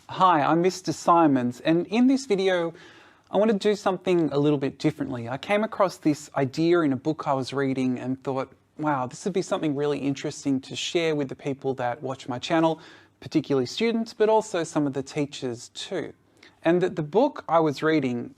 Hi, I'm Mr Symonds, and in this video I want to do something a little bit differently. I came across this idea in a book I was reading and thought, wow, this would be something really interesting to share with the people that watch my channel, particularly students, but also some of the teachers too. And the book I was reading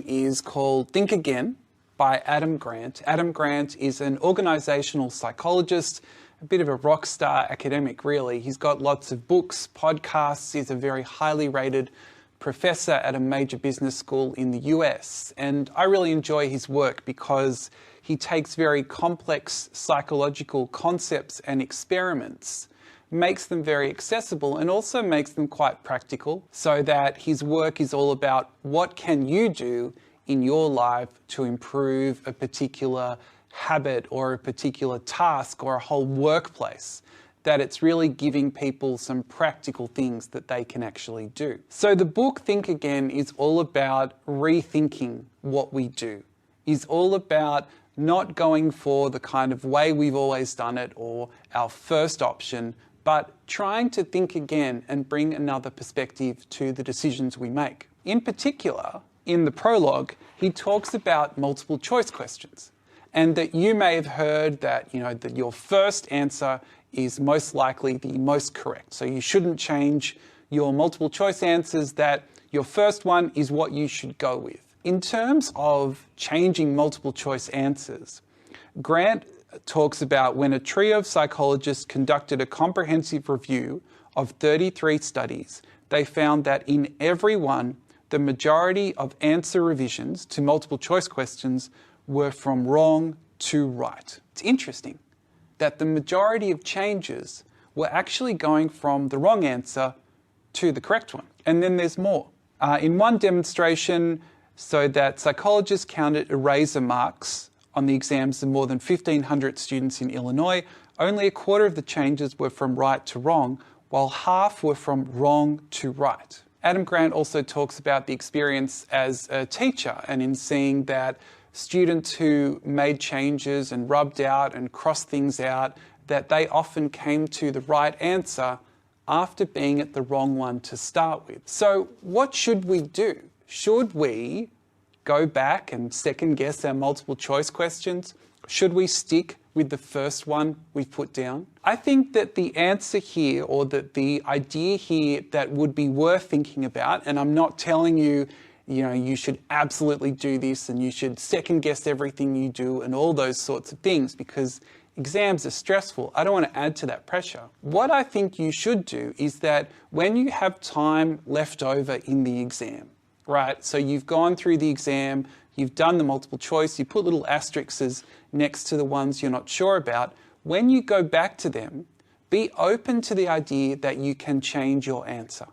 is called Think Again by Adam Grant. Adam Grant is an organizational psychologist, a bit of a rock star academic really. He's got lots of books, podcasts, he's a very highly rated professor at a major business school in the US. And I really enjoy his work because he takes very complex psychological concepts and experiments, makes them very accessible and also makes them quite practical, so that his work is all about what can you do in your life to improve a particular habit or a particular task or a whole workplace, that it's really giving people some practical things that they can actually do. So the book Think Again is all about rethinking what we do, is all about not going for the kind of way we've always done it or our first option, but trying to think again and bring another perspective to the decisions we make. In particular, in the prologue, he talks about multiple choice questions, and that you may have heard that, that your first answer is most likely the most correct. So you shouldn't change your multiple choice answers, that your first one is what you should go with. In terms of changing multiple choice answers, Grant talks about when a trio of psychologists conducted a comprehensive review of 33 studies, they found that in every one, the majority of answer revisions to multiple choice questions were from wrong to right. It's interesting that the majority of changes were actually going from the wrong answer to the correct one. And then there's more. In one demonstration, so that psychologists counted eraser marks on the exams of more than 1,500 students in Illinois, only a quarter of the changes were from right to wrong, while half were from wrong to right. Adam Grant also talks about the experience as a teacher, and in seeing that students who made changes and rubbed out and crossed things out, that they often came to the right answer after being at the wrong one to start with. So what should we do? Should we go back and second guess our multiple choice questions? Should we stick with the first one we put down? I think that the answer here, or that the idea here that would be worth thinking about, and I'm not telling you, you should absolutely do this and you should second guess everything you do and all those sorts of things, because exams are stressful. I don't want to add to that pressure. What I think you should do is that when you have time left over in the exam, right? So you've gone through the exam, you've done the multiple choice, you put little asterisks next to the ones you're not sure about. When you go back to them, be open to the idea that you can change your answer.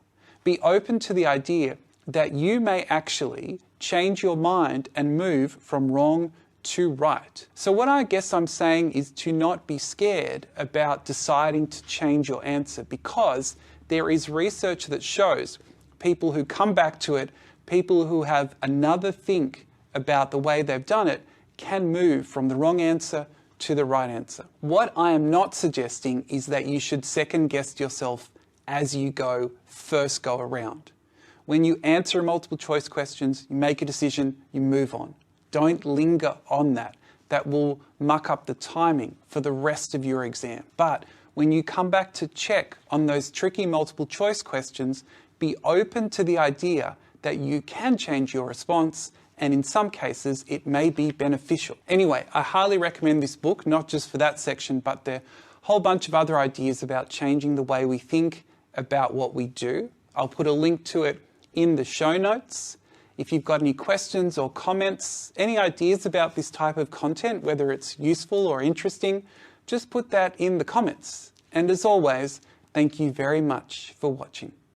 Be open to the idea that you may actually change your mind and move from wrong to right. So what I guess I'm saying is to not be scared about deciding to change your answer, because there is research that shows people who come back to it, people who have another think about the way they've done it, can move from the wrong answer to the right answer. What I am not suggesting is that you should second guess yourself as you go first go around. When you answer multiple choice questions, you make a decision, you move on. Don't linger on that. That will muck up the timing for the rest of your exam. But when you come back to check on those tricky multiple choice questions, be open to the idea that you can change your response, and in some cases it may be beneficial. Anyway, I highly recommend this book, not just for that section, but there are a whole bunch of other ideas about changing the way we think about what we do. I'll put a link to it in the show notes. If you've got any questions or comments, any ideas about this type of content, whether it's useful or interesting, just put that in the comments. And as always, thank you very much for watching.